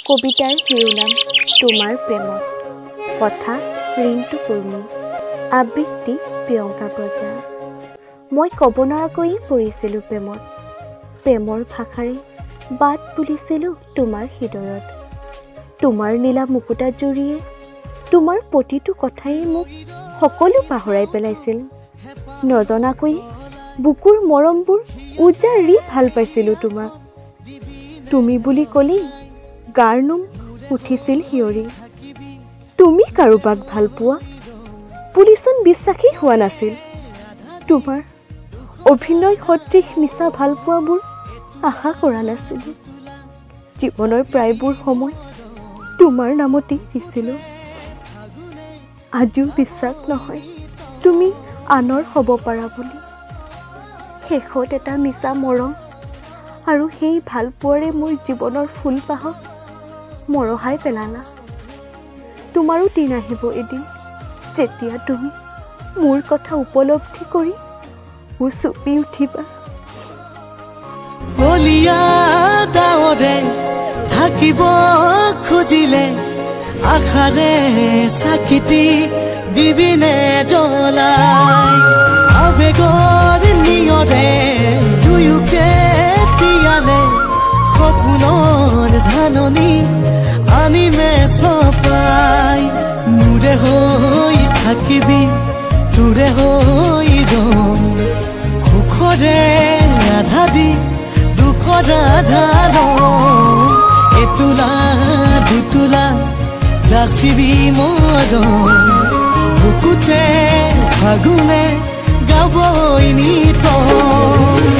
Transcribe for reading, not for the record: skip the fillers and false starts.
কবিতাৰ শিৰোনাম তোমাৰ প্ৰেমত, কথা ৰিণ্টু কুৰ্মী, আবৃত্তি প্ৰিয়ংকা প্ৰজা। মই ক'ব নোৱাৰাকৈয়ে পৰিছিলোঁ প্ৰেমত, প্ৰেমৰ ভাষাৰে বাট বুলিছিলোঁ তোমাৰ হৃদয়ত। তোমাৰ নীলা মুকুতা জুৰিয়ে তোমাৰ প্ৰতিটো কথাই মোক সকলো পাহৰাই পেলাইছিল। নজনাকৈয়ে বুকুৰ মৰমবোৰ উজাৰি ভাল পাইছিলোঁ তোমাক। তুমি বুলি ক'লেই গাৰ নোম উঠিছিল শিয়ৰি। তুমি কাৰোবাক ভাল পোৱা পুলিচোন বিশ্বাসেই হোৱা নাছিল। তোমাৰ অভিনয় সদৃশ মিছা ভাল পোৱাবোৰ আশা কৰা নাছিলোঁ। জীৱনৰ প্ৰায়বোৰ সময় তোমাৰ নামতেই দিছিলোঁ। আজিও বিশ্বাস নহয় তুমি আনৰ হ'ব পাৰা বুলি। শেষত এটা মিছা মৰম আৰু সেই ভাল পোৱাৰে মোৰ জীৱনৰ ফুলপাহক মৰহাই পেলালা। তোমাৰো দিন আহিব এদিন যেতিয়া তুমি মোৰ কথা উপলব্ধি কৰি উচুপি উঠিবা। কলিয়া ডাৱৰে থাকিব খুজিলে আশাৰে চাকিতি দিবিনে জ্বলাই, আবেগৰ নিয়ৰে দুয়োকে তিয়ালে সপোনৰ ধাননি আনিমে চপাই। মোৰে হৈ থাকিবি তোৰে হৈ ৰম, সুখৰে আধা দি দুখৰ আধা ৰম। এতোলা দুতোলা যাচিবি মৰম, বুকুতে ফাগুনে গাবই নিতম।